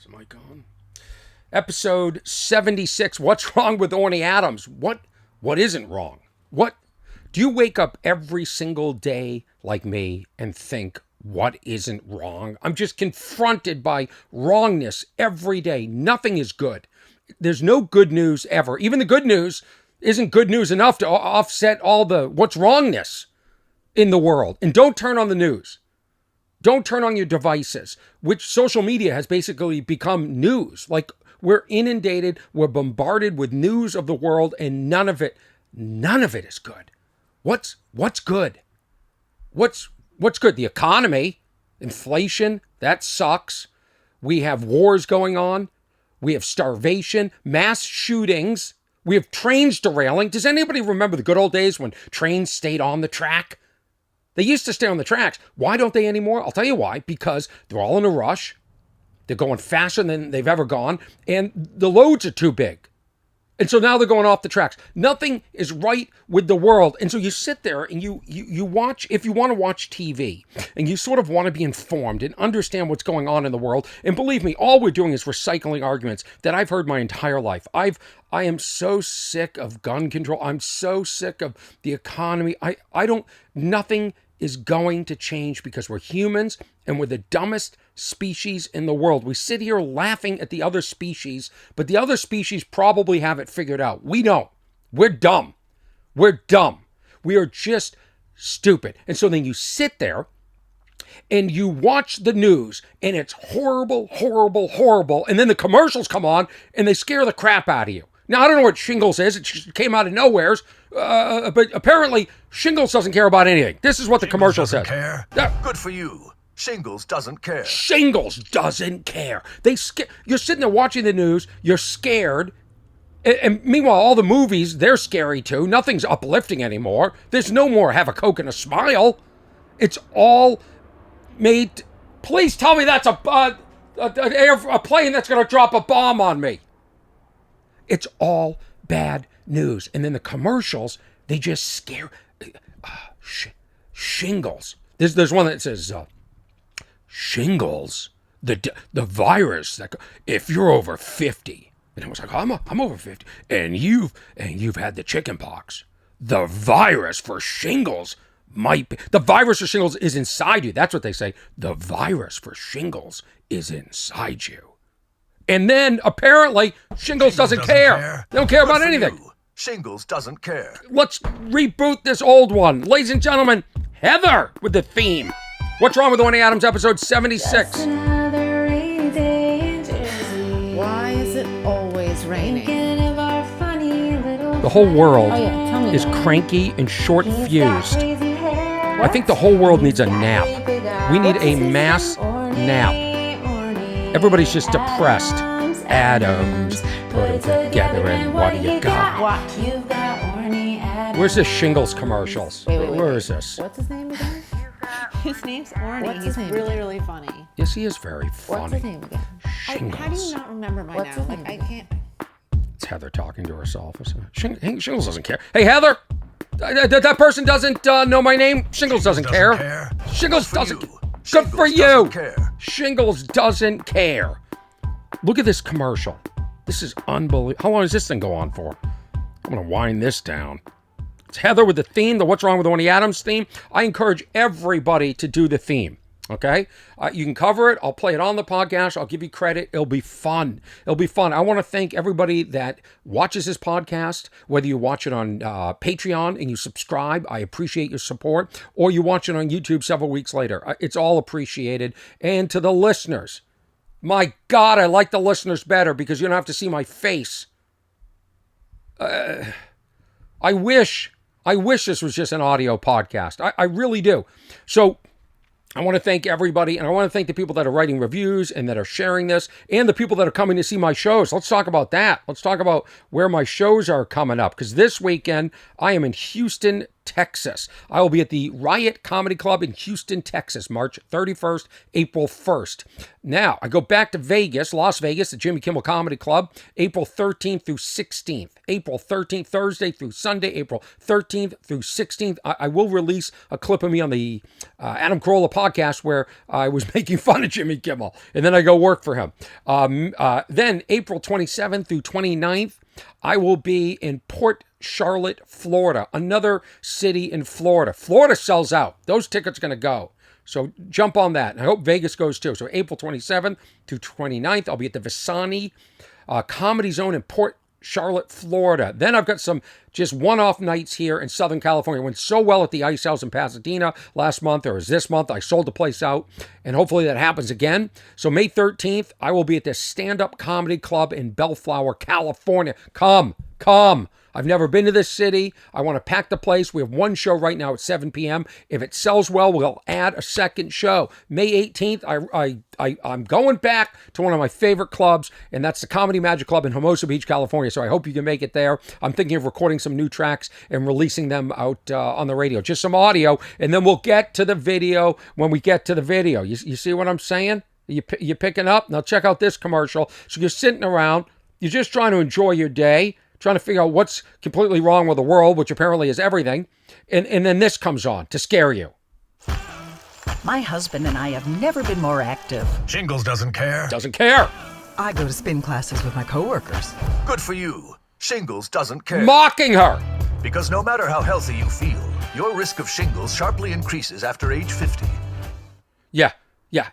Is the mic on? Episode 76. What's wrong with Orny Adams? What isn't wrong? What do you wake up every single day like me and think, what isn't wrong? I'm just confronted by wrongness every day. Nothing is good. There's no good news ever. Even the good news isn't good news enough to offset all the what's wrongness in the world. And don't turn on the news. Don't turn on your devices, which social media has basically become news. Like, we're inundated, we're bombarded with news of the world, and none of it is good. What's good? What's good? The economy, inflation, that sucks. We have wars going on. We have starvation, mass shootings. We have trains derailing. Does anybody remember the good old days when trains stayed on the track? They used to stay on the tracks. Why don't they anymore? I'll tell you why. Because they're all in a rush. They're going faster than they've ever gone. And the loads are too big. And so now they're going off the tracks. Nothing is right with the world. And so you sit there and you watch, if you want to watch TV, and you sort of want to be informed and understand what's going on in the world. And believe me, all we're doing is recycling arguments that I've heard my entire life. I am so sick of gun control. I'm so sick of the economy. Nothing is going to change because we're humans and we're the dumbest species in the world. We sit here laughing at the other species, but the other species probably have it figured out. We don't. We're dumb. We're dumb. We are just stupid. And so then you sit there and you watch the news and it's horrible, horrible, horrible. And then the commercials come on and they scare the crap out of you. Now, I don't know what shingles is. It just came out of nowheres. But apparently, shingles doesn't care about anything. This is what the commercial says. Care? Good for you. Shingles doesn't care. Shingles doesn't care. You're sitting there watching the news. You're scared. And meanwhile, all the movies, they're scary too. Nothing's uplifting anymore. There's no more have a Coke and a smile. It's all made... Please tell me that's a plane that's going to drop a bomb on me. It's all bad news. And then the commercials, they just scare... shingles. There's one that says, shingles, the virus. If you're over 50, and I was like, I'm over 50, and you've had the chicken pox, the virus for shingles might be... The virus for shingles is inside you. That's what they say. The virus for shingles is inside you. And then, apparently, shingles doesn't care. They don't care about anything. Shingles doesn't care. Let's reboot this old one. Ladies and gentlemen, Heather with the theme. What's wrong with Orny Adams, episode 76? Why is it always raining? The whole world is cranky and short-fused. I think the whole world needs a nap. We need a mass nap. Everybody's just depressed. Adams, put them together and what do you got? Where's the shingles commercials? Where is this? What's his name again? His name's Orny. What's his He's name really, again? really funny. Yes, he is very funny. What's his name again? Shingles. How do you not remember by What's now? his Like, name I again? can't. It's Heather talking to herself. Shingles doesn't care. Hey, Heather! That person doesn't know my name. Shingles doesn't care. Shingles doesn't care. Good for you. Shingles doesn't care. Look at this commercial. This is unbelievable. How long does this thing go on for? I'm going to wind this down. It's Heather with the theme, the What's Wrong with Orny Adams theme. I encourage everybody to do the theme, okay? You can cover it. I'll play it on the podcast. I'll give you credit. It'll be fun. It'll be fun. I want to thank everybody that watches this podcast, whether you watch it on Patreon and you subscribe. I appreciate your support. Or you watch it on YouTube several weeks later. It's all appreciated. And to the listeners, my God, I like the listeners better because you don't have to see my face. I wish this was just an audio podcast. I really do. So I want to thank everybody, and I want to thank the people that are writing reviews and that are sharing this, and the people that are coming to see my shows. Let's talk about that. Let's talk about where my shows are coming up, because this weekend I am in Houston, Texas. I will be at the Riot Comedy Club in Houston, Texas, March 31st, April 1st. Now, I go back to Vegas, Las Vegas, the Jimmy Kimmel Comedy Club, April 13th through 16th. April 13th, Thursday through Sunday, April 13th through 16th. I will release a clip of me on the Adam Carolla podcast where I was making fun of Jimmy Kimmel, and then I go work for him. Then April 27th through 29th, I will be in Port Charlotte, Florida, another city in Florida. Florida sells out. Those tickets are going to go. So jump on that. And I hope Vegas goes too. So April 27th to 29th, I'll be at the Visani Comedy Zone in Port Charlotte, Florida. Then I've got some just one-off nights here in Southern California. It went so well at the Ice House in Pasadena last month, or this month. I sold the place out, and hopefully that happens again. So May 13th, I will be at the Stand-Up Comedy Club in Bellflower, California. Come. I've never been to this city. I want to pack the place. We have one show right now at 7 p.m. If it sells well, we'll add a second show. May 18th, I'm going back to one of my favorite clubs, and that's the Comedy Magic Club in Hermosa Beach, California. So I hope you can make it there. I'm thinking of recording some new tracks and releasing them out on the radio. Just some audio, and then we'll get to the video when we get to the video. You see what I'm saying? You picking up? Now check out this commercial. So you're sitting around. You're just trying to enjoy your day, trying to figure out what's completely wrong with the world, which apparently is everything. And then this comes on to scare you. My husband and I have never been more active. Shingles doesn't care. Doesn't care. I go to spin classes with my coworkers. Good for you. Shingles doesn't care. Mocking her. Because no matter how healthy you feel, your risk of shingles sharply increases after age 50. Yeah,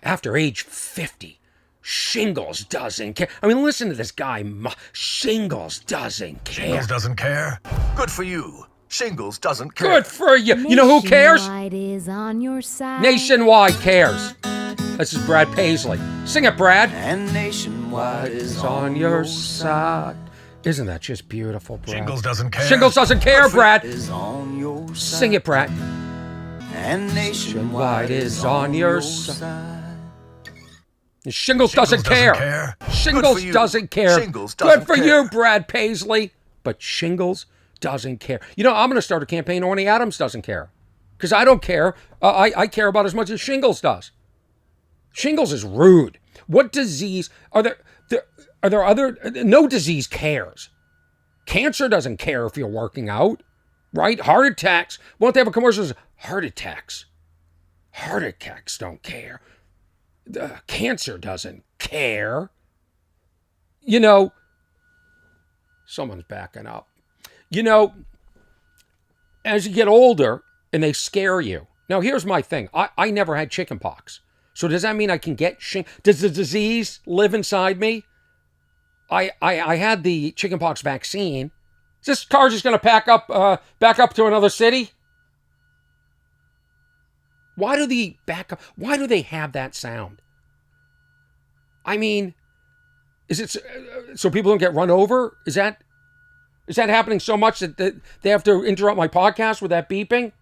after age 50. Shingles doesn't care. I mean, listen to this guy. Shingles doesn't care. Shingles doesn't care. Good for you. Shingles doesn't care. Good for you. You know who cares? Nationwide is on your side. Nationwide cares. This is Brad Paisley. Sing it, Brad. And nationwide is On your side. Isn't that just beautiful, Brad? Shingles doesn't care. Shingles doesn't care, Brad. is on your side. Sing it, Brad. And nationwide is on your side. Shingles doesn't care. Shingles Good for you. doesn't care. Shingles Good doesn't for care. you, Brad Paisley. But Shingles doesn't care. You know, I'm going to start a campaign. Orny Adams doesn't care. Because I don't care. I care about as much as Shingles does. Shingles is rude. What disease are there? Are there other? No disease cares. Cancer doesn't care if you're working out, right? Heart attacks. Won't they have a commercial? Heart attacks. Heart attacks don't care. Cancer doesn't care. You know, someone's backing up. You know, as you get older and they scare you. Now, here's my thing. I never had chicken pox. So does that mean I can get does the disease live inside me? I had the chickenpox vaccine. Is this car just going to back up to another city? Why do they back up? Why do they have that sound? I mean, is it so people don't get run over? Is that happening so much that they have to interrupt my podcast with that beeping?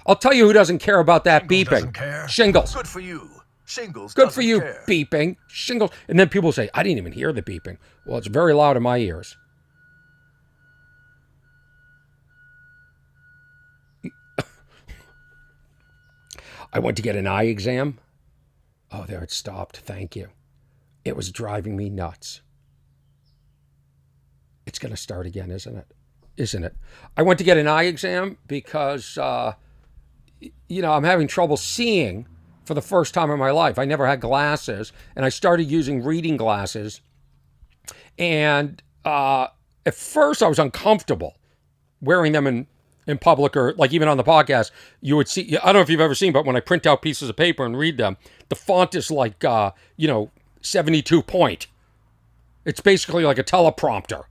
I'll tell you who doesn't care about that Shingles beeping. doesn't care. Shingles. Good for you. Shingles Good doesn't for you, care. beeping. Shingles. And then people say, I didn't even hear the beeping. Well, it's very loud in my ears. I went to get an eye exam. Oh, there it stopped. Thank you. It was driving me nuts. It's going to start again, isn't it? Isn't it? I went to get an eye exam because, I'm having trouble seeing for the first time in my life. I never had glasses, and I started using reading glasses. And at first, I was uncomfortable wearing them in public, or like even on the podcast. You would see, I don't know if you've ever seen, but when I print out pieces of paper and read them, the font is like, 72 point. It's basically like a teleprompter.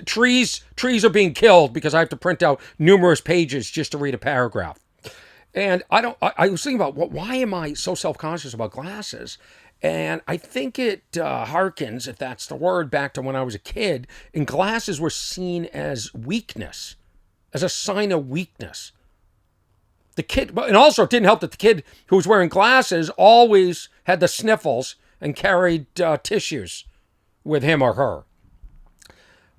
Trees are being killed because I have to print out numerous pages just to read a paragraph. And I was thinking about, why am I so self-conscious about glasses? And I think it harkens, if that's the word, back to when I was a kid, and glasses were seen as weakness, as a sign of weakness. The kid, and also it didn't help that the kid who was wearing glasses always had the sniffles and carried tissues with him or her.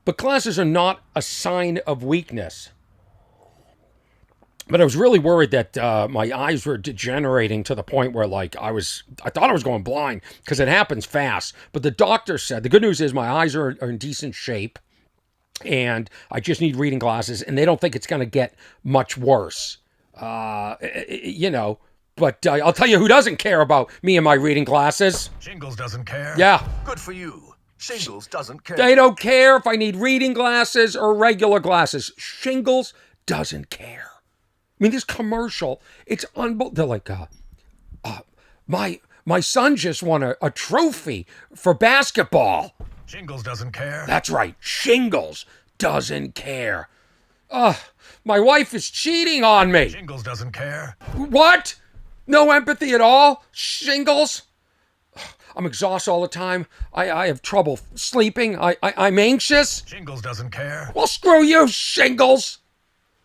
But glasses are not a sign of weakness. But I was really worried that my eyes were degenerating to the point where, like, I thought I was going blind because it happens fast. But the doctor said, the good news is my eyes are in decent shape and I just need reading glasses, and they don't think it's going to get much worse. You know, but I'll tell you who doesn't care about me and my reading glasses. Shingles doesn't care. Yeah. Good for you. Shingles doesn't care. They don't care if I need reading glasses or regular glasses. Shingles doesn't care. I mean, this commercial, it's unbelievable. They're like, my son just won a trophy for basketball. Shingles doesn't care. That's right. Shingles doesn't care. My wife is cheating on me. Shingles doesn't care. What? No empathy at all? Shingles? I'm exhausted all the time. I have trouble sleeping. I'm anxious. Shingles doesn't care. Well, screw you, Shingles.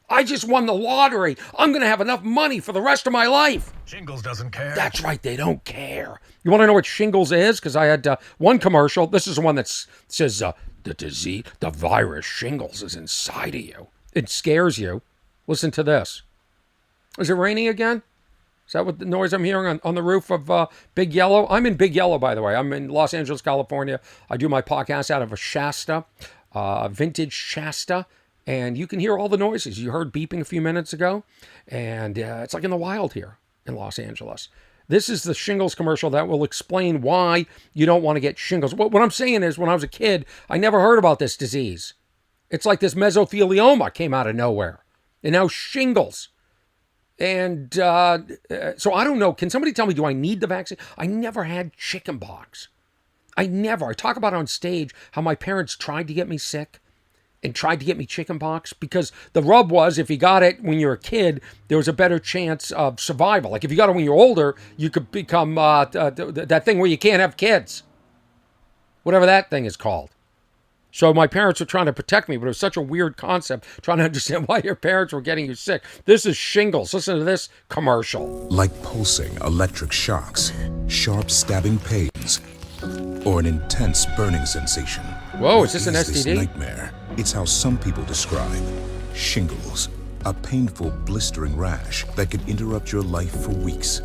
I just won the lottery. I'm going to have enough money for the rest of my life. Shingles doesn't care. That's right. They don't care. You want to know what shingles is? Because I had one commercial. This is the one that says the disease, the virus shingles is inside of you. It scares you. Listen to this. Is it raining again? Is that what the noise I'm hearing on the roof of Big Yellow? I'm in Big Yellow, by the way. I'm in Los Angeles, California. I do my podcast out of a Shasta, vintage Shasta. And you can hear all the noises. You heard beeping a few minutes ago. And it's like in the wild here in Los Angeles. This is the shingles commercial that will explain why you don't want to get shingles. What I'm saying is, when I was a kid, I never heard about this disease. It's like this mesothelioma came out of nowhere. And now shingles. And so I don't know. Can somebody tell me, do I need the vaccine? I never had chickenpox. I talk about on stage how my parents tried to get me sick and tried to get me chickenpox, because the rub was, if you got it when you were a kid, there was a better chance of survival. Like if you got it when you're older, you could become that thing where you can't have kids. Whatever that thing is called. So my parents were trying to protect me, but it was such a weird concept, trying to understand why your parents were getting you sick. This is shingles. Listen to this commercial. Like pulsing electric shocks, sharp stabbing pains, or an intense burning sensation. Whoa, is this an This STD? nightmare. It's how some people describe shingles, a painful, blistering rash that could interrupt your life for weeks.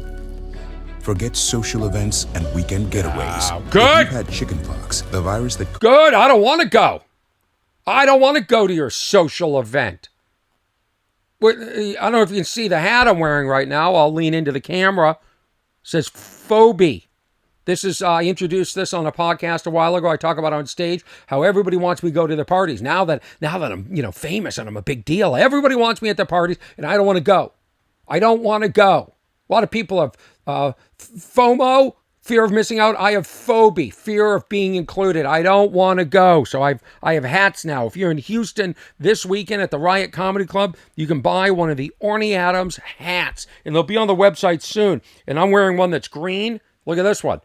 Forget social events and weekend getaways. Good. If you've had chickenpox, the virus that Good. I don't want to go. I don't want to go to your social event. I don't know if you can see the hat I'm wearing right now. I'll lean into the camera. It says phobia. This is, I introduced this on a podcast a while ago. I talk about on stage how everybody wants me to go to their parties. Now that I'm, famous and I'm a big deal, everybody wants me at their parties, and I don't want to go. I don't want to go. A lot of people have FOMO, fear of missing out. I have phobia, fear of being included. I don't want to go. So I have hats now. If you're in Houston this weekend at the Riot Comedy Club, you can buy one of the Orny Adams hats, and they'll be on the website soon. And I'm wearing one that's green. Look at this one.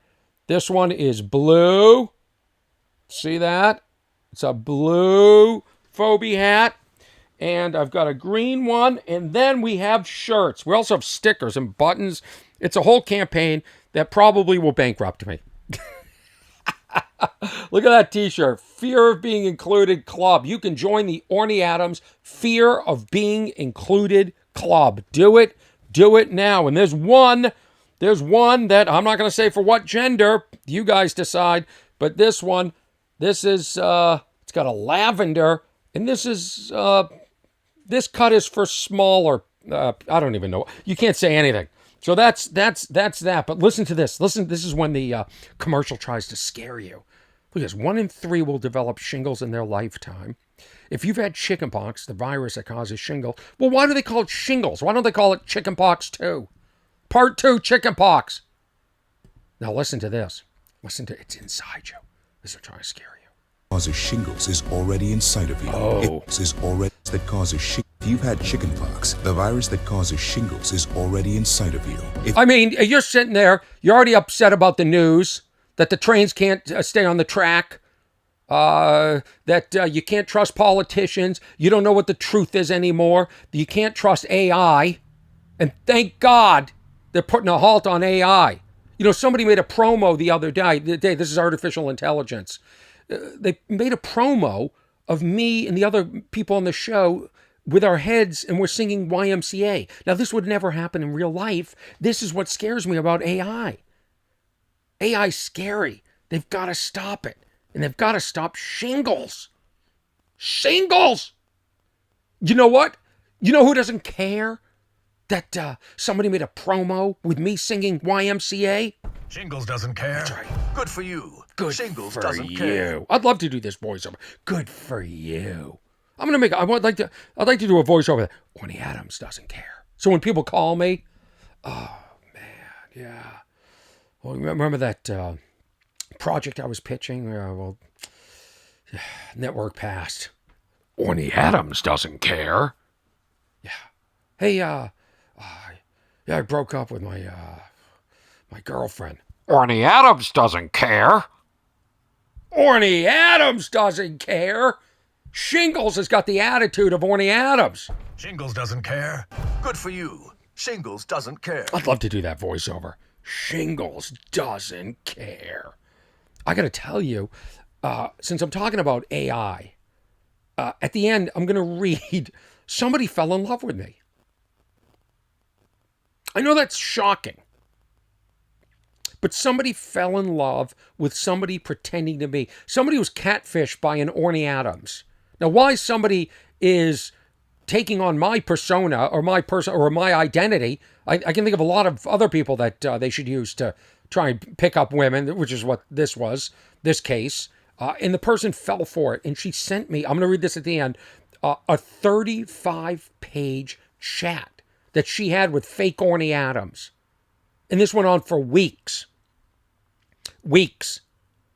This one is blue. See that? It's a blue phobia hat. And I've got a green one. And then we have shirts. We also have stickers and buttons. It's a whole campaign that probably will bankrupt me. Look at that t-shirt. Fear of being included club. You can join the Orny Adams Fear of Being Included Club. Do it. Do it now. And there's one that I'm not going to say for what gender. You guys decide. But this one, this is, it's got a lavender. And this is, this cut is for smaller. I don't even know. You can't say anything. So that's that. But listen to this. Listen, this is when the commercial tries to scare you. Look at this. 1 in 3 will develop shingles in their lifetime. If you've had chickenpox, the virus that causes shingles, well, why do they call it shingles? Why don't they call it chickenpox 2? Part 2, chickenpox. Now listen to this. It's inside you. This is trying to scare you. causes shingles is already inside of you. Oh. It is already that causes shingles. If you've had chickenpox, the virus that causes shingles is already inside of you. I mean, you're sitting there, you're already upset about the news, that the trains can't stay on the track, that you can't trust politicians, you don't know what the truth is anymore, you can't trust AI, and thank God they're putting a halt on AI. You know, somebody made a promo the other day, this is artificial intelligence. They made a promo of me and the other people on the show with our heads and we're singing YMCA. Now, this would never happen in real life. This is what scares me about AI. AI's scary. They've got to stop it. And they've got to stop shingles. Shingles! You know what? You know who doesn't care that somebody made a promo with me singing YMCA? Shingles doesn't care. That's right. Good for you. Good Shingles for doesn't you. care. I'd love to do this voiceover. Good for you. I'd like to do a voiceover that Orny Adams doesn't care. So when people call me, oh man, yeah. Well, remember that project I was pitching? Network passed. Orny Adams doesn't care. Yeah. Hey, yeah, I broke up with my girlfriend. Orny Adams doesn't care. Orny Adams doesn't care. Shingles has got the attitude of Orny Adams. Shingles doesn't care. Good for you. Shingles doesn't care. I'd love to do that voiceover. Shingles doesn't care. I got to tell you, since I'm talking about AI, at the end, I'm going to read, somebody fell in love with me. I know that's shocking. But somebody fell in love with somebody pretending to be. Somebody was catfished by an Orny Adams. Now, why somebody is taking on my persona or my person or my identity, I can think of a lot of other people that they should use to try and pick up women, which is what this was, this case. And the person fell for it. And she sent me, I'm going to read this at the end, a 35-page chat that she had with fake Orny Adams. And this went on for weeks. Weeks.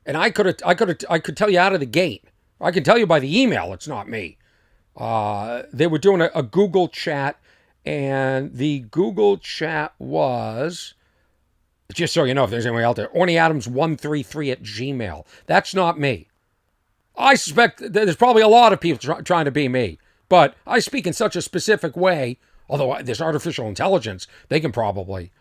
And I could tell you out of the gate. I can tell you by the email it's not me. They were doing a Google chat, and the Google chat was, just so you know if there's anyone out there, OrnyAdams133 at Gmail. That's not me. I suspect that there's probably a lot of people trying to be me, but I speak in such a specific way, although this artificial intelligence, they can probably,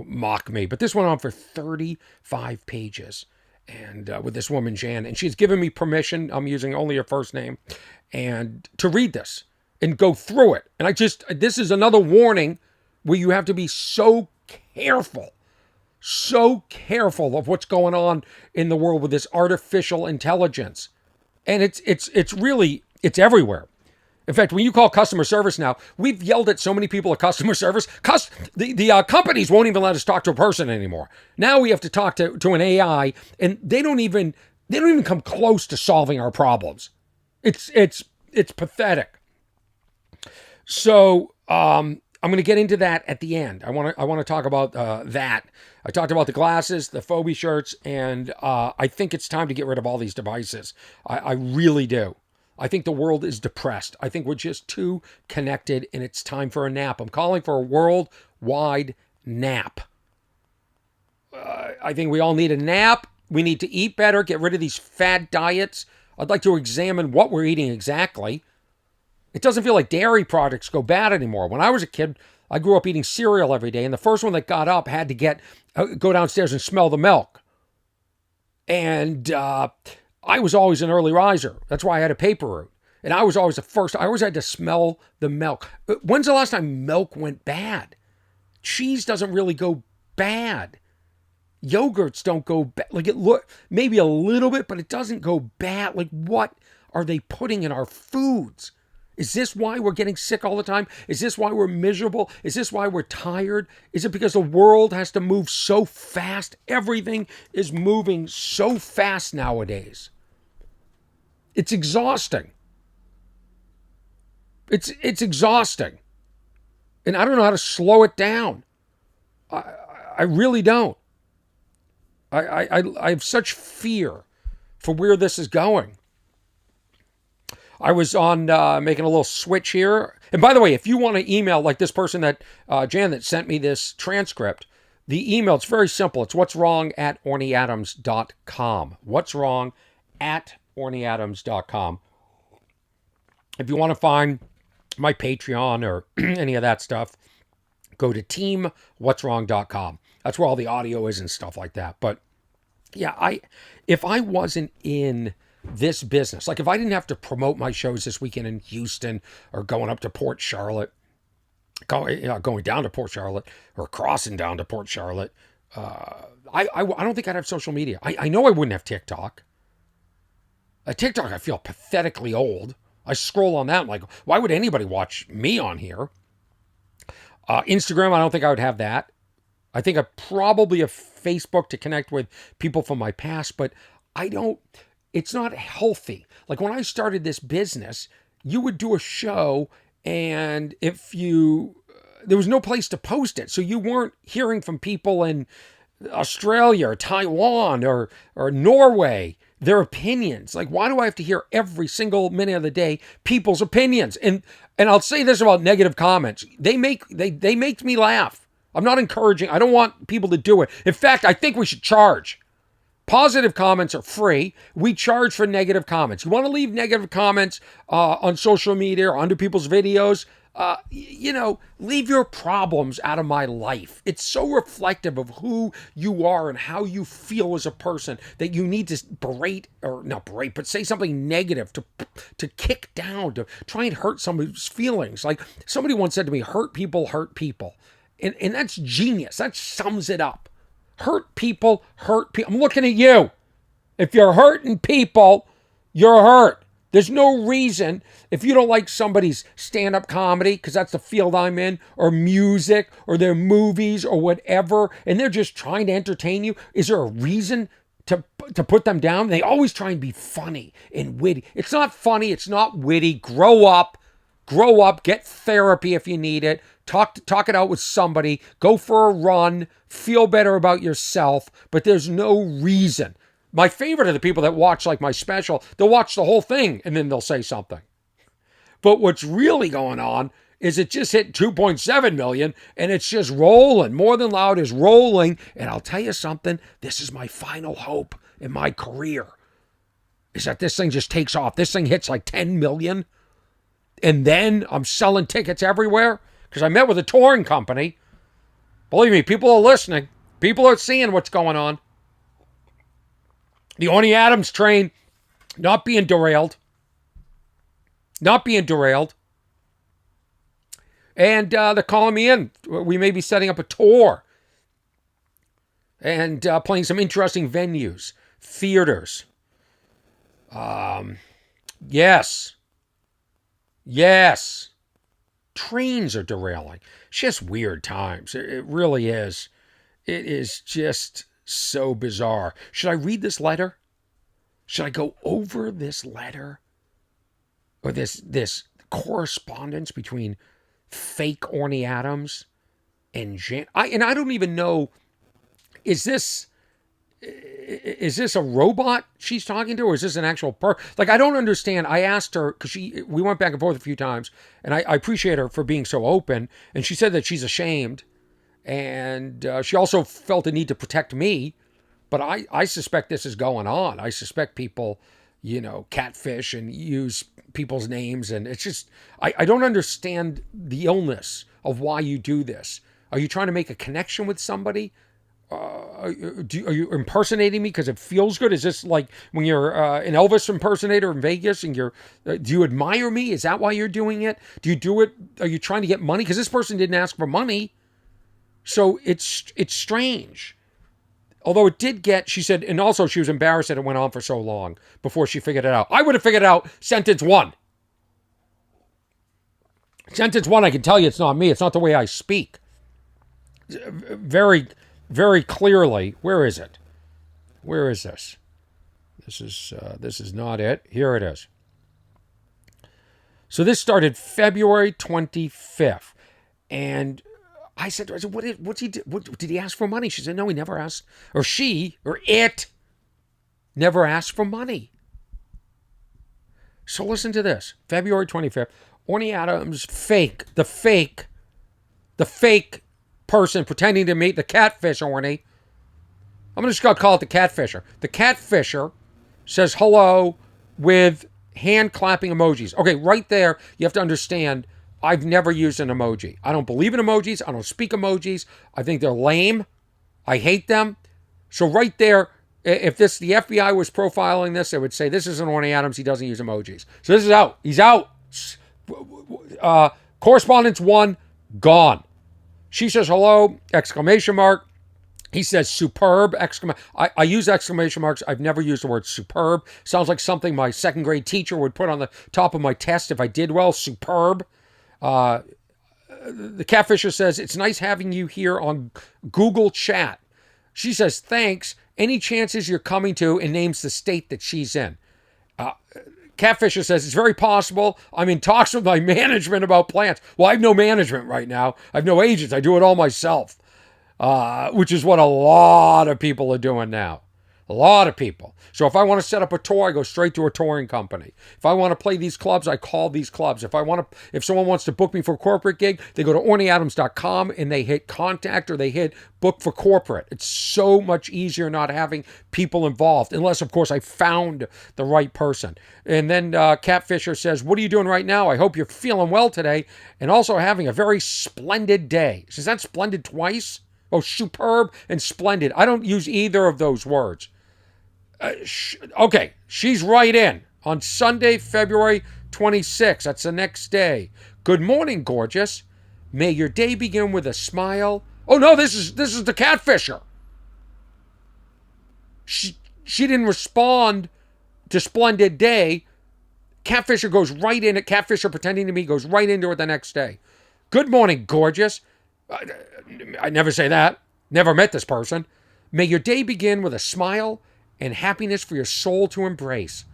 mock me. But this went on for 35 pages. And with this woman, Jan, and she's given me permission, I'm using only her first name, and to read this and go through it. And this is another warning where you have to be so careful of what's going on in the world with this artificial intelligence. And it's really everywhere. In fact, when you call customer service now, we've yelled at so many people at customer service. The companies won't even let us talk to a person anymore. Now we have to talk to an AI, and they don't even come close to solving our problems. It's pathetic. So I'm going to get into that at the end. I want to talk about that. I talked about the glasses, the Phobie shirts, and I think it's time to get rid of all these devices. I really do. I think the world is depressed. I think we're just too connected, and it's time for a nap. I'm calling for a worldwide nap. I think we all need a nap. We need to eat better, get rid of these fad diets. I'd like to examine what we're eating exactly. It doesn't feel like dairy products go bad anymore. When I was a kid, I grew up eating cereal every day, and the first one that got up had to go downstairs and smell the milk. And I was always an early riser. That's why I had a paper route. And I was always the first. I always had to smell the milk. When's the last time milk went bad? Cheese doesn't really go bad. Yogurts don't go bad. Maybe a little bit, but it doesn't go bad. What are they putting in our foods? Is this why we're getting sick all the time? Is this why we're miserable? Is this why we're tired? Is it because the world has to move so fast? Everything is moving so fast nowadays. It's exhausting. It's exhausting. And I don't know how to slow it down. I really don't. I have such fear for where this is going. I was on making a little switch here. And by the way, if you want to email like this person that, Jan, that sent me this transcript, the email, it's very simple. It's what's wrong at ornyadams.com. What's wrong at ornyadams.com. If you want to find my Patreon or any of that stuff, go to teamwhat'swrong.com. That's where all the audio is and stuff like that. But yeah, if I wasn't in this business. Like if I didn't have to promote my shows this weekend in Houston or going up to Port Charlotte, going down to Port Charlotte or crossing down to Port Charlotte, I don't think I'd have social media. I know I wouldn't have TikTok. TikTok, I feel pathetically old. I scroll on that. I'm like, why would anybody watch me on here? Instagram, I don't think I would have that. I think I probably have Facebook to connect with people from my past, but it's not healthy. Like when I started this business, you would do a show and there was no place to post it. So you weren't hearing from people in Australia or Taiwan or Norway, their opinions. Like, why do I have to hear every single minute of the day people's opinions? And I'll say this about negative comments. They make me laugh. I'm not encouraging. I don't want people to do it. In fact, I think we should charge. Positive comments are free. We charge for negative comments. You want to leave negative comments on social media or under people's videos? Leave your problems out of my life. It's so reflective of who you are and how you feel as a person that you need to but say something negative to kick down, to try and hurt somebody's feelings. Like somebody once said to me, hurt people hurt people. And that's genius. That sums it up. Hurt people hurt people. I'm looking at you. If you're hurting people, you're hurt. There's no reason, if you don't like somebody's stand-up comedy, because that's the field I'm in, or music, or their movies, or whatever, and they're just trying to entertain you, is there a reason to put them down? They always try and be funny and witty. It's not funny. It's not witty. Grow up. Grow up. Get therapy if you need it. Talk it out with somebody. Go for a run. Feel better about yourself. But there's no reason. My favorite are the people that watch like my special. They'll watch the whole thing and then they'll say something. But what's really going on is it just hit 2.7 million and it's just rolling. More Than Loud is rolling. And I'll tell you something. This is my final hope in my career. Is that this thing just takes off. This thing hits like 10 million. And then I'm selling tickets everywhere. Because I met with a touring company. Believe me, people are listening. People are seeing what's going on. The Orny Adams train not being derailed. Not being derailed. And they're calling me in. We may be setting up a tour. And playing some interesting venues. Theaters. Yes. Yes. Trains are derailing. It's just weird times. It really is. It is just so bizarre. Should I read this letter? Should I go over this letter? Or this correspondence between fake Orny Adams and Jan? I don't even know, is this a robot she's talking to, or is this an actual person? Like, I don't understand. I asked her, because we went back and forth a few times, and I appreciate her for being so open, and she said that she's ashamed, and she also felt the need to protect me, but I suspect this is going on. I suspect people, catfish and use people's names, and it's just, I don't understand the illness of why you do this. Are you trying to make a connection with somebody? Are you impersonating me because it feels good? Is this like when you're an Elvis impersonator in Vegas and do you admire me? Is that why you're doing it? Do you do it? Are you trying to get money? Because this person didn't ask for money. So it's strange. Although it did she said, and also she was embarrassed that it went on for so long before she figured it out. I would have figured out sentence one. Sentence one, I can tell you it's not me. It's not the way I speak. Very, very clearly. Where is it? Where is this? This is not it. Here it is. So this started February 25th. And I said, what did he ask for money? She said, no, he never asked. Or she, or it, never asked for money. So listen to this. February 25th. Orny Adams, the fake person pretending to meet the catfish, Orny. I'm just going to call it the catfisher. The catfisher says hello with hand clapping emojis. Okay, right there, you have to understand, I've never used an emoji. I don't believe in emojis. I don't speak emojis. I think they're lame. I hate them. So right there, If the FBI was profiling this, they would say, this isn't Orny Adams. He doesn't use emojis. So this is out. He's out. Correspondence 1, gone. She says, hello, exclamation mark. He says, superb, I use exclamation marks. I've never used the word superb. Sounds like something my second grade teacher would put on the top of my test if I did well. Superb. The Catfisher says, it's nice having you here on Google Chat. She says, thanks. Any chances you're coming to, and names the state that she's in. Catfisher says, it's very possible. I'm in talks with my management about plans. Well, I have no management right now. I have no agents. I do it all myself, which is what a lot of people are doing now. A lot of people. So if I want to set up a tour, I go straight to a touring company. If I want to play these clubs, I call these clubs. If someone wants to book me for a corporate gig, they go to ornyadams.com and they hit contact or they hit book for corporate. It's so much easier not having people involved, unless, of course, I found the right person. And then Catfisher says, what are you doing right now? I hope you're feeling well today and also having a very splendid day. Is that splendid twice? Oh, superb and splendid. I don't use either of those words. Okay, she's right in. On Sunday, February 26th, that's the next day. Good morning, gorgeous. May your day begin with a smile. Oh no, this is the Catfisher. She didn't respond to splendid day. Catfisher goes right in it. Catfisher pretending to me goes right into it the next day. Good morning, gorgeous. I never say that. Never met this person. May your day begin with a smile and happiness for your soul to embrace.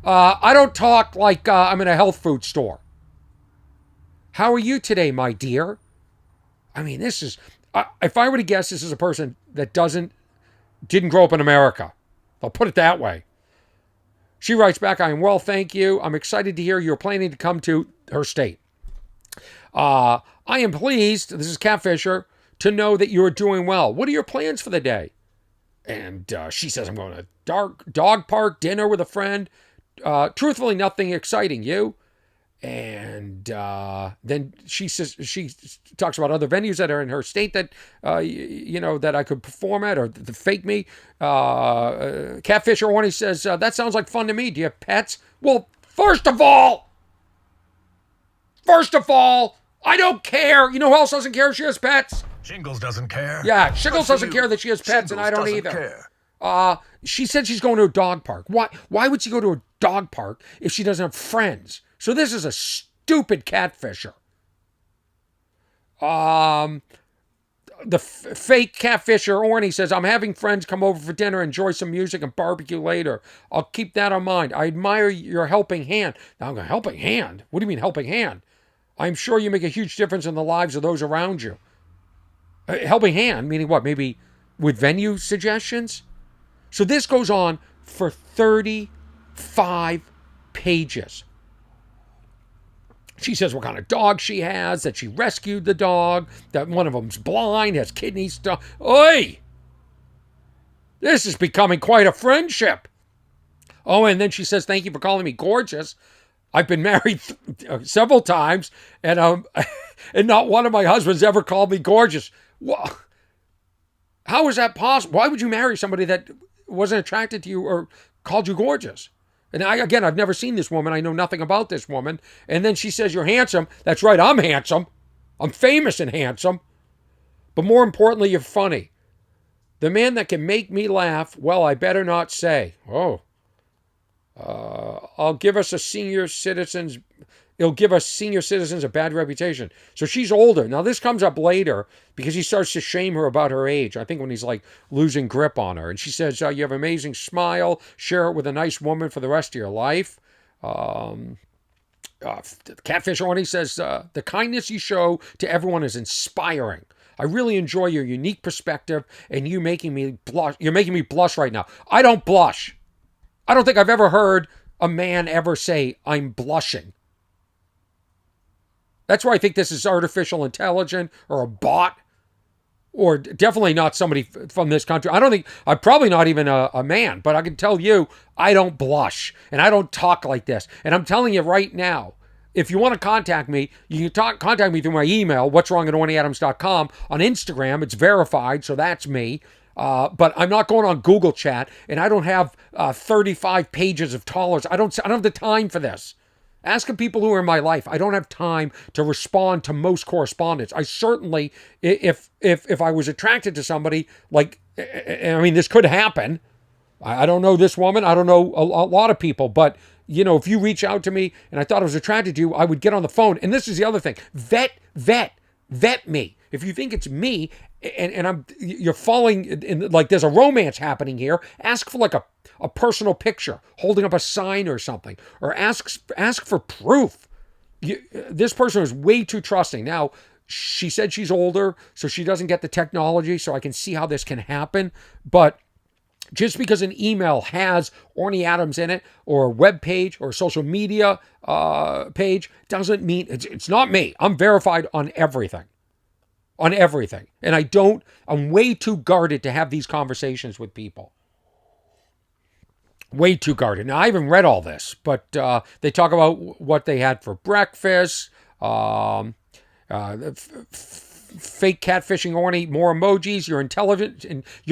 I don't talk like I'm in a health food store. How are you today, my dear? I mean, this is... if I were to guess, this is a person that didn't grow up in America. I'll put it that way. She writes back, I am well, thank you. I'm excited to hear you're planning to come to her state. I am pleased, this is Catfisher, to know that you're doing well. What are your plans for the day? And she says, I'm going to dog park, dinner with a friend. Truthfully, nothing exciting. You? And then she says, she talks about other venues that are in her state that, that I could perform at, or the fake me. Catfisher Orny says, that sounds like fun to me. Do you have pets? Well, first of all, I don't care. You know who else doesn't care if she has pets? Shingles doesn't care. Yeah, Shingles doesn't care that she has pets, and I don't either. Care. She said she's going to a dog park. Why would she go to a dog park if she doesn't have friends? So this is a stupid Catfisher. The fake Catfisher Orny says, I'm having friends come over for dinner, enjoy some music, and barbecue later. I'll keep that in mind. I admire your helping hand. Now, I'm going, helping hand? What do you mean helping hand? I'm sure you make a huge difference in the lives of those around you. Helping hand, meaning what? Maybe with venue suggestions? So this goes on for 35 pages. She says what kind of dog she has, that she rescued the dog, that one of them's blind, has kidney stone. Oi! This is becoming quite a friendship. Oh, and then she says, thank you for calling me gorgeous. I've been married several times, and not one of my husbands ever called me gorgeous. Well, how is that possible? Why would you marry somebody that wasn't attracted to you or called you gorgeous? And I've never seen this woman. I know nothing about this woman. And then she says, you're handsome. That's right, I'm handsome. I'm famous and handsome. But more importantly, you're funny. The man that can make me laugh, well, I better not say. Oh. It'll give us senior citizens a bad reputation. So she's older. Now this comes up later because he starts to shame her about her age. I think when he's like losing grip on her. And she says, you have an amazing smile. Share it with a nice woman for the rest of your life. Catfish Orny says, the kindness you show to everyone is inspiring. I really enjoy your unique perspective and you making me blush. You're making me blush right now. I don't blush. I don't think I've ever heard a man ever say, I'm blushing. That's why I think this is artificial intelligence or a bot, or definitely not somebody from this country. I'm probably not even a man, but I can tell you, I don't blush and I don't talk like this. And I'm telling you right now, if you want to contact me, you can contact me through my email, what'swrong@ornyadams.com. On Instagram, it's verified, so that's me. But I'm not going on Google Chat, and I don't have 35 pages of tolerance. I don't have the time for this. Asking people who are in my life, I don't have time to respond to most correspondence. I certainly, if I was attracted to somebody, like, I mean, this could happen. I don't know this woman. I don't know a lot of people, but if you reach out to me and I thought I was attracted to you, I would get on the phone. And this is the other thing: vet me. If you think it's me and you're falling in, like there's a romance happening here, ask for like a personal picture, holding up a sign or something, or ask for proof. This person is way too trusting. Now, she said she's older, so she doesn't get the technology, so I can see how this can happen. But just because an email has Orny Adams in it, or a web page, or a social media page, doesn't mean it's not me. I'm verified on everything. On everything. And I'm way too guarded to have these conversations with people. Way too guarded. Now, I haven't read all this, but they talk about what they had for breakfast, fake catfishing Orny, more emojis. Your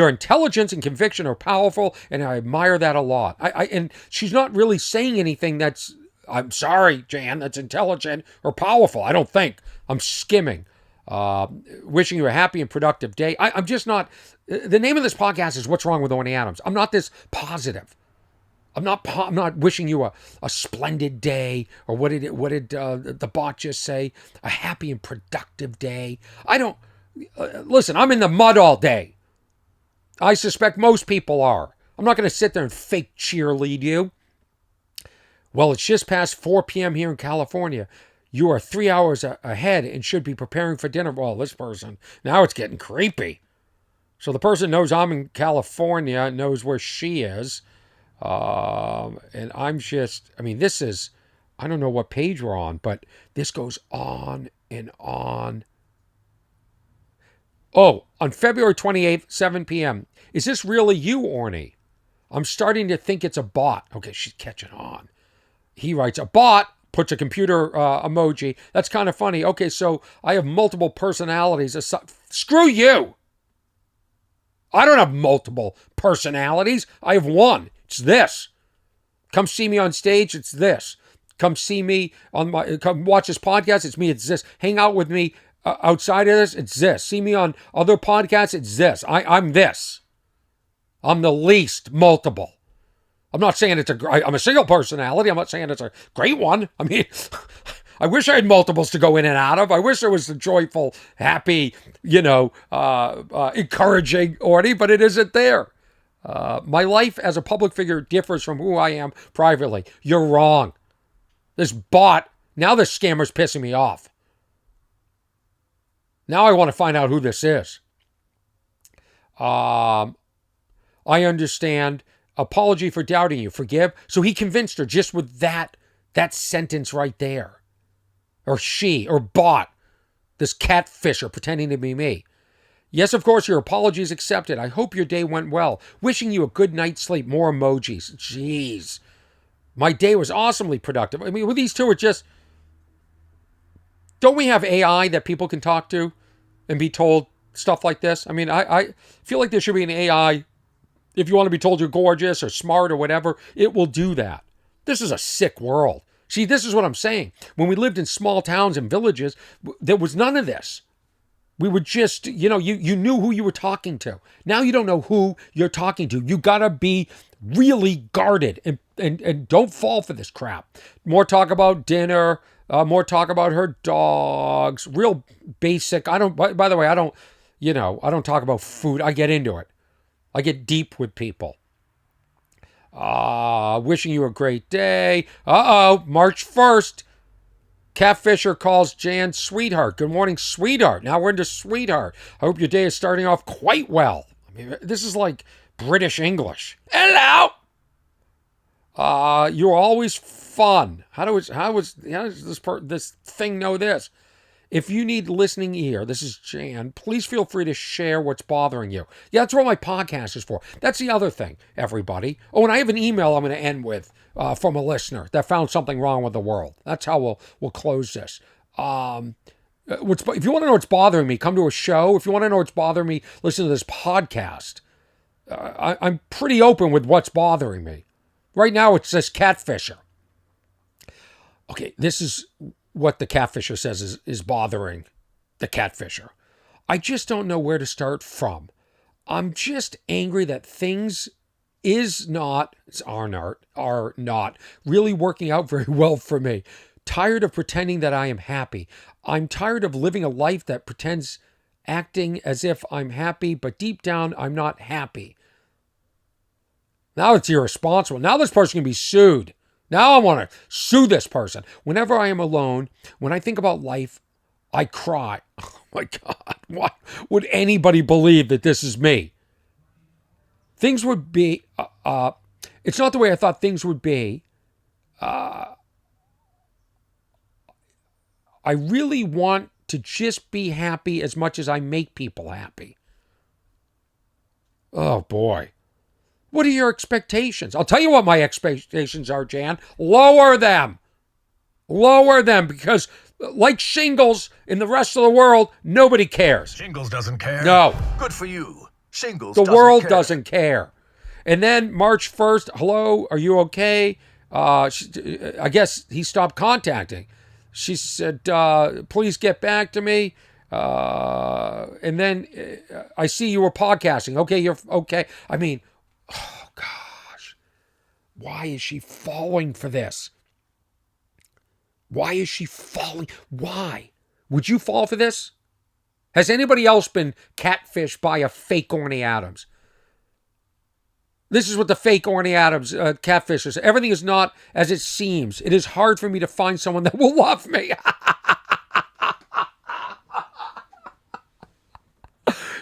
intelligence and conviction are powerful, and I admire that a lot. And she's not really saying anything I'm sorry, Jan, that's intelligent or powerful. I don't think. I'm skimming. Wishing you a happy and productive day. I'm just not. The name of this podcast is What's Wrong with Orny Adams. I'm not this positive. I'm not wishing you a splendid day, or what did the bot just say? A happy and productive day. I don't listen. I'm in the mud all day. I suspect most people are. I'm not going to sit there and fake cheerlead you. Well, it's just past 4 p.m. here in California. You are 3 hours ahead and should be preparing for dinner. Well, this person, now it's getting creepy. So the person knows I'm in California, knows where she is. And I'm just, this is, I don't know what page we're on, but this goes on and on. Oh, on February 28th, 7 p.m. Is this really you, Orny? I'm starting to think it's a bot. Okay, she's catching on. He writes, a bot, puts a computer emoji. That's kind of funny. Okay, so I have multiple personalities. Screw you. I don't have multiple personalities. I have one. It's this. Come see me on stage. It's this. Come see me come watch this podcast. It's me. It's this. Hang out with me outside of this. It's this. See me on other podcasts. It's this. I'm this. I'm the least multiple. I'm not saying I'm a single personality. I'm not saying it's a great one. I wish I had multiples to go in and out of. I wish there was a joyful, happy, encouraging Orny, but it isn't there. My life as a public figure differs from who I am privately. You're wrong. This bot, now this scammer's pissing me off. Now I want to find out who this is. I understand. Apology for doubting you. Forgive. So he convinced her just with that sentence right there. Or she, or bot. This catfisher pretending to be me. Yes, of course, your apology is accepted. I hope your day went well. Wishing you a good night's sleep. More emojis. Jeez. My day was awesomely productive. With these two, it's just... Don't we have AI that people can talk to and be told stuff like this? I feel like there should be an AI. If you want to be told you're gorgeous or smart or whatever, it will do that. This is a sick world. See, this is what I'm saying. When we lived in small towns and villages, there was none of this. We were just, you knew who you were talking to. Now you don't know who you're talking to. You got to be really guarded and don't fall for this crap. More talk about dinner, more talk about her dogs, real basic. By the way, I don't talk about food. I get into it. I get deep with people. Wishing you a great day. March 1st. Catfisher calls Jan sweetheart. Good morning, sweetheart. Now we're into sweetheart. I hope your day is starting off quite well. This is like British English. Hello. You're always fun. How does this thing know this? If you need listening ear, this is Jan, please feel free to share what's bothering you. Yeah, that's what my podcast is for. That's the other thing, everybody. Oh, and I have an email I'm going to end with from a listener that found something wrong with the world. That's how we'll close this. If you want to know what's bothering me, come to a show. If you want to know what's bothering me, listen to this podcast. I'm pretty open with what's bothering me. Right now, it says catfisher. Okay, this is what the catfisher says is bothering the catfisher. I just don't know where to start from. I'm just angry that things are not really working out very well for me. Tired of pretending that I am happy. I'm tired of living a life that pretends acting as if I'm happy, but deep down I'm not happy. Now it's irresponsible. Now this person can be sued. Now I want to sue this person. Whenever I am alone, when I think about life, I cry. Oh my God. Why would anybody believe that this is me? Things would be, it's not the way I thought things would be. I really want to just be happy as much as I make people happy. Oh boy. What are your expectations? I'll tell you what my expectations are, Jan. Lower them. Lower them, because like shingles in the rest of the world, nobody cares. Shingles doesn't care. No. Good for you. Shingles The doesn't world care. doesn't care. And then March 1st, hello, are you okay? I guess he stopped contacting. She said, please get back to me. And then I see you were podcasting. Okay, you're okay. I mean, oh gosh, why is she falling for this? Why is she falling? Why? Would you fall for this? Has anybody else been catfished by a fake Orny Adams? This is what the fake Orny Adams catfishers. Everything is not as it seems. It is hard for me to find someone that will love me.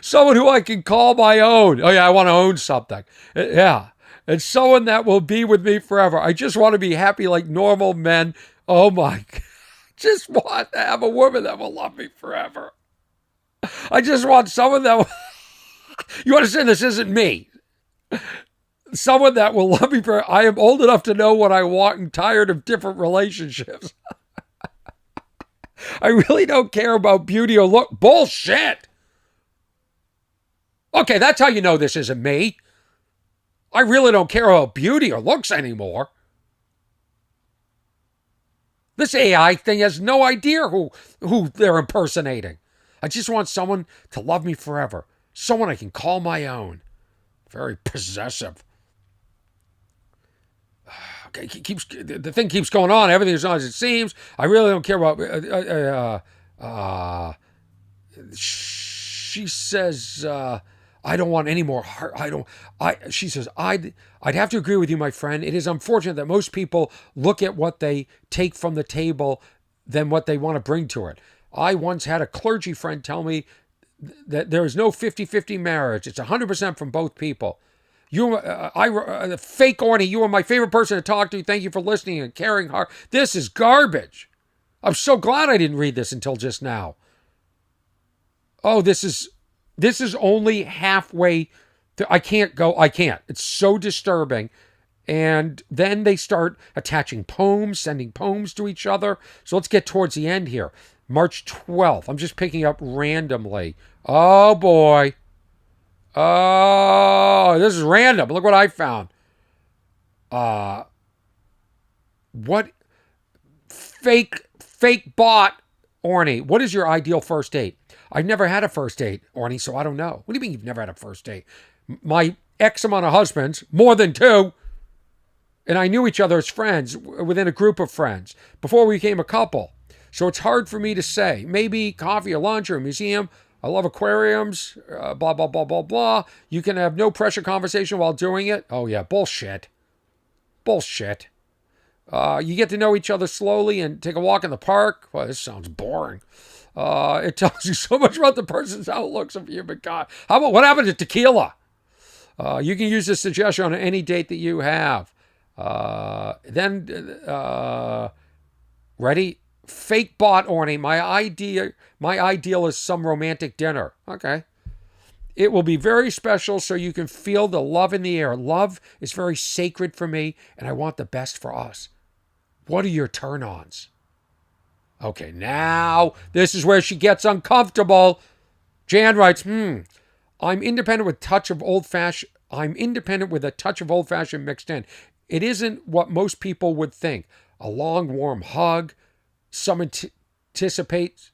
Someone who I can call my own. Oh yeah, I want to own something. Yeah. And someone that will be with me forever. I just want to be happy like normal men. Oh my God. Just want to have a woman that will love me forever. I just want someone that will... You understand, this isn't me. Someone that will love me forever. I am old enough to know what I want and tired of different relationships. I really don't care about beauty or look. Bullshit. Okay, that's how you know this isn't me. I really don't care about beauty or looks anymore. This AI thing has no idea who they're impersonating. I just want someone to love me forever. Someone I can call my own. Very possessive. Okay, the thing keeps going on. Everything is not as it seems. I really don't care about... she says... I don't want any more heart. She says, I'd have to agree with you, my friend. It is unfortunate that most people look at what they take from the table than what they want to bring to it. I once had a clergy friend tell me that there is no 50-50 marriage. It's 100% from both people. Fake Orny, you are my favorite person to talk to. Thank you for listening and caring hard. This is garbage. I'm so glad I didn't read this until just now. Oh, this is only halfway. I can't. It's so disturbing. And then they start attaching poems, sending poems to each other. So let's get towards the end here. March 12th. I'm just picking up randomly. Oh, boy. Oh, this is random. Look what I found. What? Fake bot, Orny. What is your ideal first date? I've never had a first date, Orny, so I don't know. What do you mean you've never had a first date? My X amount of husbands, more than 2, and I knew each other as friends within a group of friends before we became a couple. So it's hard for me to say. Maybe coffee or lunch or a museum. I love aquariums, blah, blah, blah, blah, blah. You can have no pressure conversation while doing it. Oh, yeah, bullshit. Bullshit. You get to know each other slowly and take a walk in the park. Well, this sounds boring. It tells you so much about the person's outlooks of humankind. How about what happened to tequila? You can use this suggestion on any date that you have. Ready? Fake bot, Orny. My ideal is some romantic dinner. Okay. It will be very special so you can feel the love in the air. Love is very sacred for me, and I want the best for us. What are your turn-ons? Okay, now this is where she gets uncomfortable. Jan writes, I'm independent with touch of old-fashioned. I'm independent with a touch of old-fashioned mixed in. It isn't what most people would think. A long, warm hug. Some anticipate...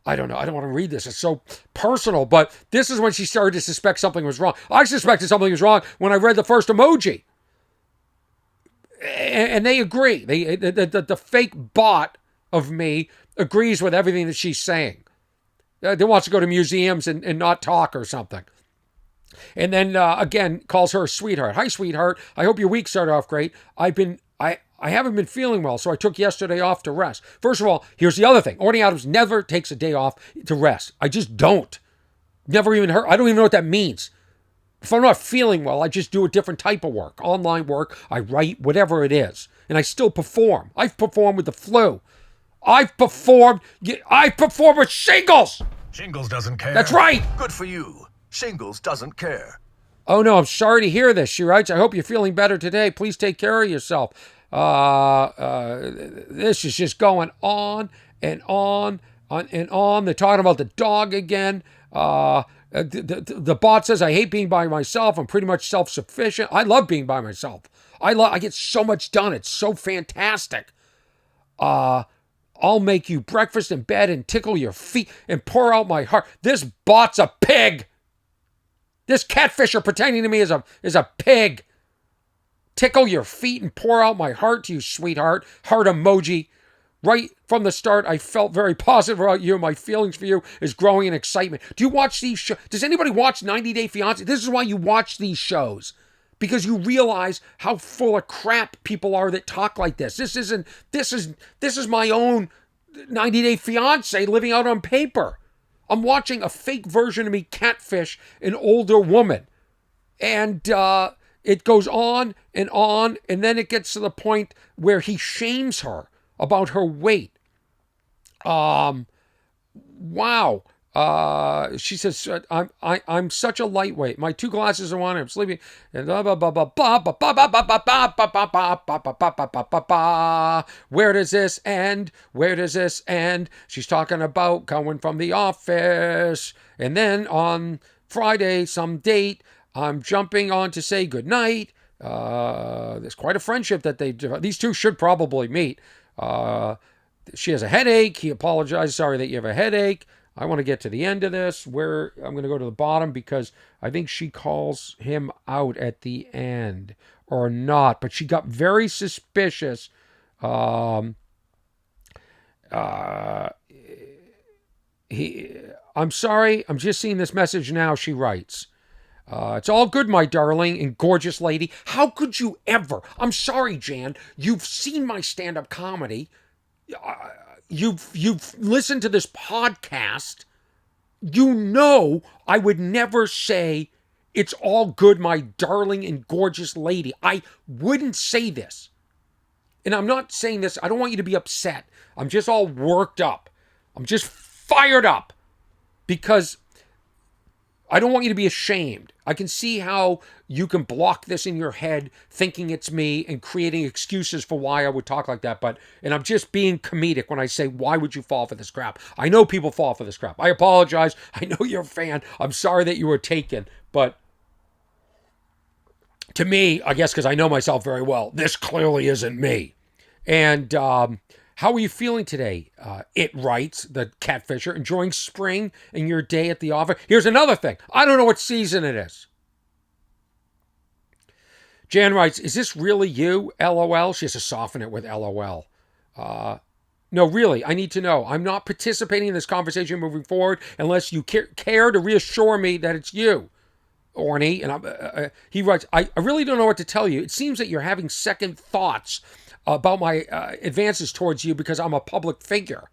I don't know. I don't want to read this. It's so personal. But this is when she started to suspect something was wrong. I suspected something was wrong when I read the first emoji. And they agree. The fake bot of me agrees with everything that she's saying. They wants to go to museums and not talk or something. And then, again, calls her a sweetheart. Hi, sweetheart. I hope your week started off great. I haven't been feeling well, so I took yesterday off to rest. First of all, here's the other thing. Orny Adams never takes a day off to rest. I just don't. Never even heard. I don't even know what that means. If I'm not feeling well, I just do a different type of work. Online work, I write, whatever it is. And I still perform. I've performed with the flu. I've performed with shingles. Shingles doesn't care. That's right. Good for you. Shingles doesn't care. Oh, no, I'm sorry to hear this. She writes, I hope you're feeling better today. Please take care of yourself. This is just going on and on and on. They're talking about the dog again. The bot says, I hate being by myself. I'm pretty much self-sufficient. I love being by myself. I get so much done. It's so fantastic. I'll make you breakfast in bed and tickle your feet and pour out my heart. This bot's a pig. This catfisher pretending to me is a pig. Tickle your feet and pour out my heart to you, sweetheart. Heart emoji. Right from the start, I felt very positive about you. My feelings for you is growing in excitement. Do you watch these shows? Does anybody watch 90 Day Fiancé? This is why you watch these shows. Because you realize how full of crap people are that talk like this. This is my own 90 Day Fiancé living out on paper. I'm watching a fake version of me catfish an older woman. And it goes on, and then it gets to the point where he shames her about her weight. Wow. She says, I'm such a lightweight. My 2 glasses of wine, I'm sleeping. And where does this end? Where does this end? She's talking about coming from the office. And then on Friday, some date, I'm jumping on to say goodnight. There's quite a friendship that these two should probably meet. She has a headache. He apologizes. Sorry that you have a headache. I want to get to the end of this where I'm going to go to the bottom because I think she calls him out at the end or not, but she got very suspicious. I'm sorry. I'm just seeing this message now. She writes, it's all good, my darling and gorgeous lady. How could you ever? I'm sorry, Jan. You've seen my stand-up comedy. You've listened to this podcast. You know I would never say it's all good, my darling and gorgeous lady. I wouldn't say this. And I'm not saying this. I don't want you to be upset. I'm just all worked up. I'm just fired up because I don't want you to be ashamed. I can see how you can block this in your head thinking it's me and creating excuses for why I would talk like that. And I'm just being comedic when I say, why would you fall for this crap? I know people fall for this crap. I apologize. I know you're a fan. I'm sorry that you were taken. But to me, I guess because I know myself very well, this clearly isn't me. And how are you feeling today? It writes, the catfisher, enjoying spring and your day at the office. Here's another thing. I don't know what season it is. Jan writes, is this really you? LOL. She has to soften it with LOL. No, really, I need to know. I'm not participating in this conversation moving forward unless you care to reassure me that it's you, Orny. And he writes, I really don't know what to tell you. It seems that you're having second thoughts about my advances towards you because I'm a public figure.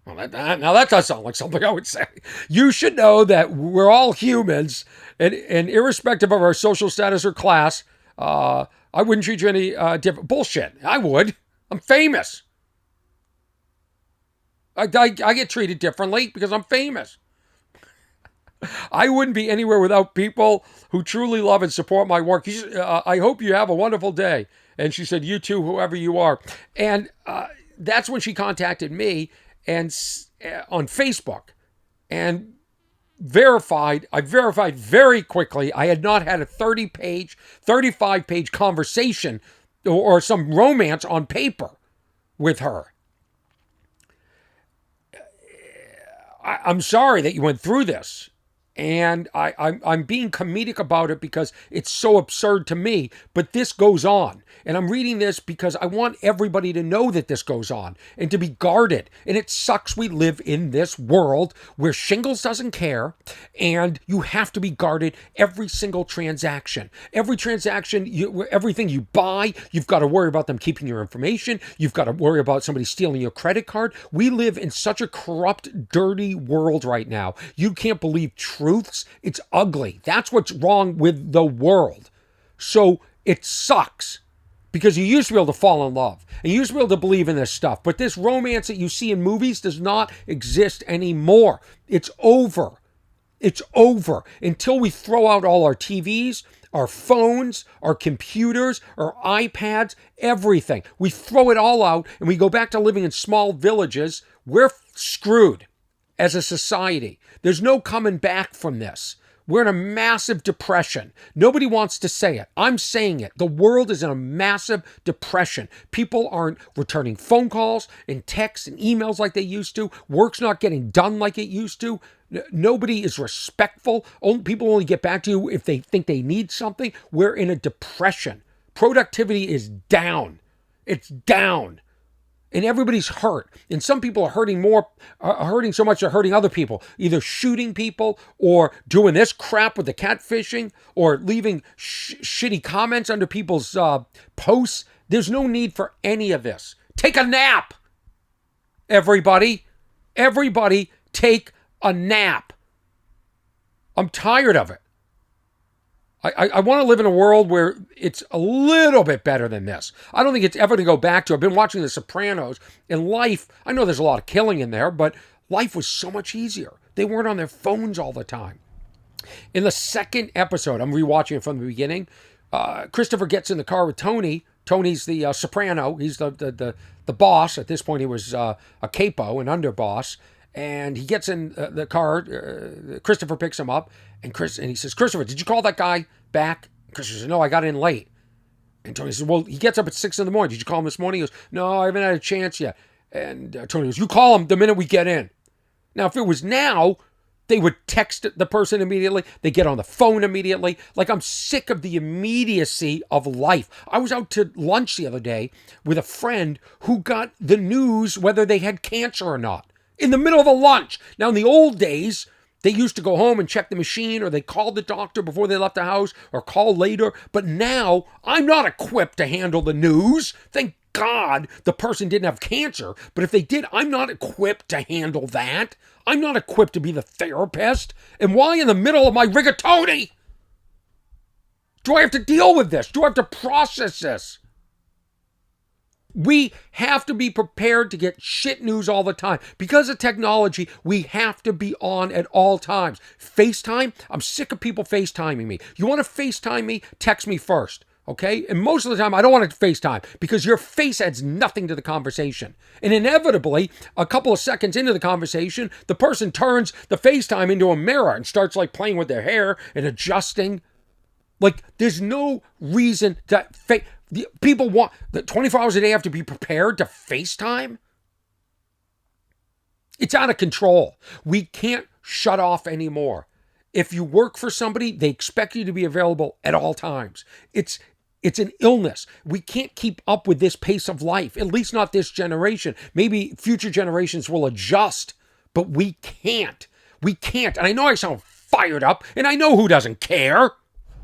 Well, now that does sound like something I would say. You should know that we're all humans, and irrespective of our social status or class, I wouldn't treat you any different. Bullshit. I would. I'm famous. I get treated differently because I'm famous. I wouldn't be anywhere without people who truly love and support my work. I hope you have a wonderful day. And she said, you too, whoever you are. And that's when she contacted me and on Facebook. And verified. I verified very quickly. I had not had a 35-page conversation or some romance on paper with her. I'm sorry that you went through this. And I'm being comedic about it because it's so absurd to me, but this goes on. And I'm reading this because I want everybody to know that this goes on and to be guarded. And it sucks we live in this world where Shingles doesn't care, and you have to be guarded every single transaction. Every transaction, everything you buy, you've got to worry about them keeping your information. You've got to worry about somebody stealing your credit card. We live in such a corrupt, dirty world right now. You can't believe truths. It's ugly. That's what's wrong with the world. So it sucks. Because you used to be able to fall in love. And you used to be able to believe in this stuff. But this romance that you see in movies does not exist anymore. It's over. It's over. Until we throw out all our TVs, our phones, our computers, our iPads, everything. We throw it all out and we go back to living in small villages. We're screwed as a society. There's no coming back from this. We're in a massive depression. Nobody wants to say it. I'm saying it. The world is in a massive depression. People aren't returning phone calls and texts and emails like they used to. Work's not getting done like it used to. Nobody is respectful. People only get back to you if they think they need something. We're in a depression. Productivity is down. It's down. And everybody's hurt. And some people are hurting so much they're hurting other people. Either shooting people or doing this crap with the catfishing or leaving shitty comments under people's posts. There's no need for any of this. Take a nap, everybody. Everybody take a nap. I'm tired of it. I want to live in a world where it's a little bit better than this. I don't think it's ever going to go back to. I've been watching The Sopranos, and life, I know there's a lot of killing in there, but life was so much easier. They weren't on their phones all the time. In the second episode, I'm rewatching it from the beginning, Christopher gets in the car with Tony. Tony's the soprano. He's the boss. At this point, he was a capo, an underboss. And he gets in the car. Christopher picks him up. And he says, Christopher, did you call that guy back? Christopher says, no, I got in late. And Tony says, well, he gets up at 6 a.m. Did you call him this morning? He goes, no, I haven't had a chance yet. And Tony goes, you call him the minute we get in. Now, if it was now, they would text the person immediately. They get on the phone immediately. Like, I'm sick of the immediacy of life. I was out to lunch the other day with a friend who got the news whether they had cancer or not in the middle of a lunch. Now, in the old days, they used to go home and check the machine, or they called the doctor before they left the house, or call later. But now, I'm not equipped to handle the news. Thank God the person didn't have cancer. But if they did, I'm not equipped to handle that. I'm not equipped to be the therapist. And why in the middle of my rigatoni do I have to deal with this? Do I have to process this? We have to be prepared to get shit news all the time. Because of technology, we have to be on at all times. FaceTime, I'm sick of people FaceTiming me. You want to FaceTime me? Text me first, okay? And most of the time, I don't want to FaceTime because your face adds nothing to the conversation. And inevitably, a couple of seconds into the conversation, the person turns the FaceTime into a mirror and starts like playing with their hair and adjusting. Like, there's no reason to people want that 24 hours a day have to be prepared to FaceTime. It's out of control. We can't shut off anymore. If you work for somebody, they expect you to be available at all times. It's an illness. We can't keep up with this pace of life, at least not this generation. Maybe future generations will adjust, but we can't. We can't. And I know I sound fired up, and I know who doesn't care.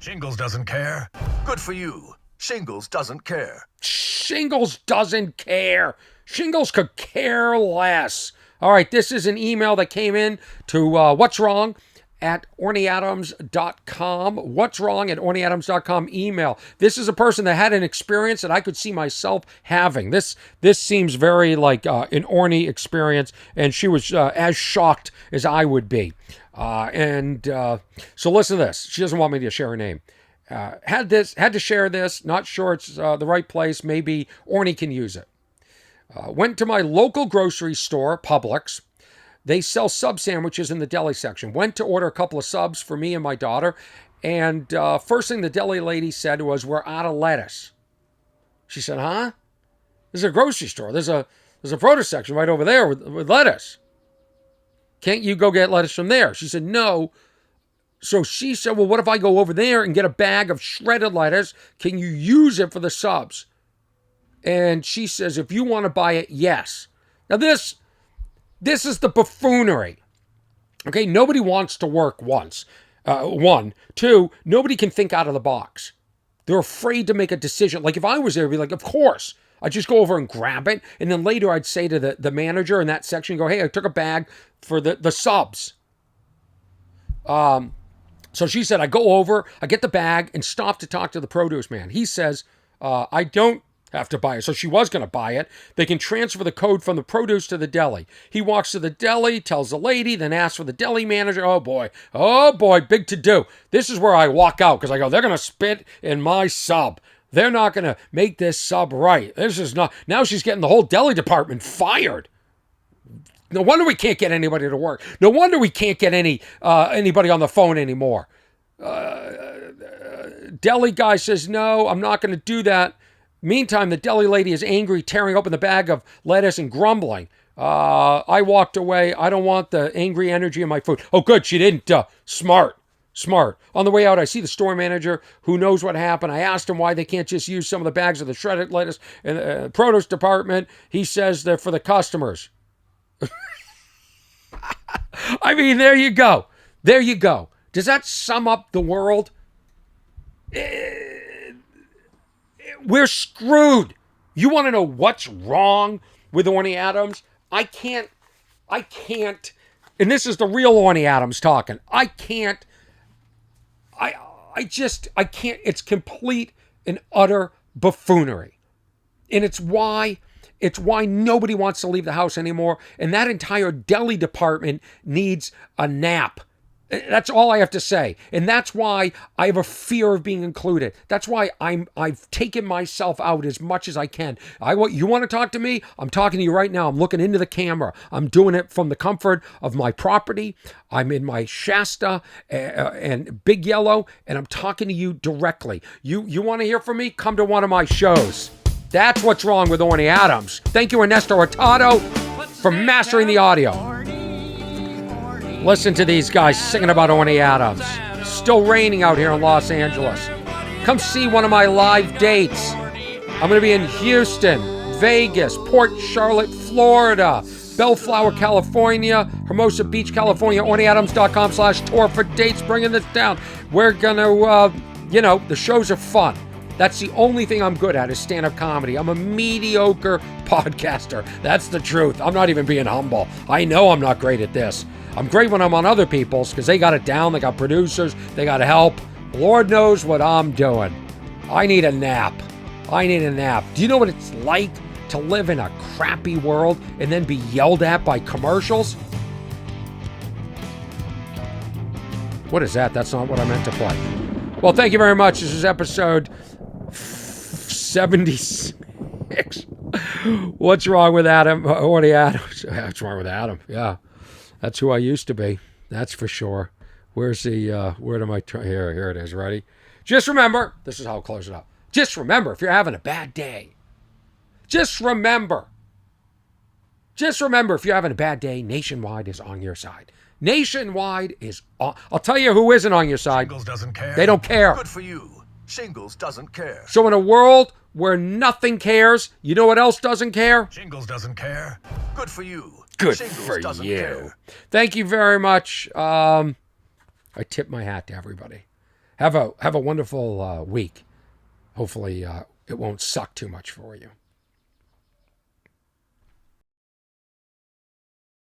Shingles doesn't care. Good for you. Shingles doesn't care. Shingles doesn't care. Shingles could care less. All right, this is an email that came in to what's wrong at ornyadams.com. What's wrong at ornyadams.com email. This is a person that had an experience that I could see myself having. This seems very like an Orny experience, and she was as shocked as I would be. So listen to this. She doesn't want me to share her name. Had to share this. Not sure it's the right place. Maybe Orny can use it. Went to my local grocery store, Publix. They sell sub sandwiches in the deli section. Went to order a couple of subs for me and my daughter. And first thing the deli lady said was, we're out of lettuce. She said, huh? There's a grocery store. There's a produce section right over there with lettuce. Can't you go get lettuce from there? She said, no. So she said, well, what if I go over there and get a bag of shredded lettuce? Can you use it for the subs? And she says, if you want to buy it, yes. Now this is the buffoonery. Okay, nobody wants to work once. One. Two, nobody can think out of the box. They're afraid to make a decision. Like if I was there, I'd be like, of course. I'd just go over and grab it. And then later I'd say to the manager in that section, go, hey, I took a bag for the subs. So she said, I go over, I get the bag and stop to talk to the produce man. He says, I don't have to buy it. So she was going to buy it. They can transfer the code from the produce to the deli. He walks to the deli, tells the lady, then asks for the deli manager. Oh boy, big to do. This is where I walk out because I go, they're going to spit in my sub. They're not going to make this sub right. This is not. Now she's getting the whole deli department fired. No wonder we can't get anybody to work. No wonder we can't get anybody on the phone anymore. Deli guy says, no, I'm not going to do that. Meantime, the deli lady is angry, tearing open the bag of lettuce and grumbling. I walked away. I don't want the angry energy in my food. Oh, good. She didn't. Smart. On the way out, I see the store manager who knows what happened. I asked him why they can't just use some of the bags of the shredded lettuce in the produce department. He says they're for the customers. I mean, there you go. Does that sum up the world? We're screwed. You want to know what's wrong with Orny Adams? I can't, and this is the real Orny Adams talking. I can't, it's complete and utter buffoonery. And it's why nobody wants to leave the house anymore. And that entire deli department needs a nap. That's all I have to say. And that's why I have a fear of being included. That's why I've taken myself out as much as I can. You want to talk to me? I'm talking to you right now. I'm looking into the camera. I'm doing it from the comfort of my property. I'm in my Shasta and Big Yellow, and I'm talking to you directly. You want to hear from me? Come to one of my shows. That's what's wrong with Orny Adams. Thank you, Ernesto Hurtado, for mastering the audio. Listen to these guys singing about Orny Adams. Still raining out here in Los Angeles. Come see one of my live dates. I'm going to be in Houston, Vegas, Port Charlotte, Florida, Bellflower, California, Hermosa Beach, California, OrnyAdams.com/tour for dates. Bringing this down. We're going to, the shows are fun. That's the only thing I'm good at is stand-up comedy. I'm a mediocre podcaster. That's the truth. I'm not even being humble. I know I'm not great at this. I'm great when I'm on other people's because they got it down. They got producers. They got help. Lord knows what I'm doing. I need a nap. Do you know what it's like to live in a crappy world and then be yelled at by commercials? What is that? That's not what I meant to play. Well, thank you very much. This is episode 76. What's wrong with Adam? Orny Adams. What's wrong with Adam? Yeah. That's who I used to be. That's for sure. Where's the, where am I? Here it is. Ready? Just remember, this is how I'll close it up. Just remember, if you're having a bad day, just remember, if you're having a bad day, Nationwide is on your side. Nationwide is on. I'll tell you who isn't on your side. Shingles doesn't care. They don't care. Good for you. Shingles doesn't care. So in a world where nothing cares, you know what else doesn't care? Shingles doesn't care. Good for you. Good Shingles for doesn't you. care. Thank you very much. I tip my hat to everybody. Have a wonderful week. Hopefully it won't suck too much for you.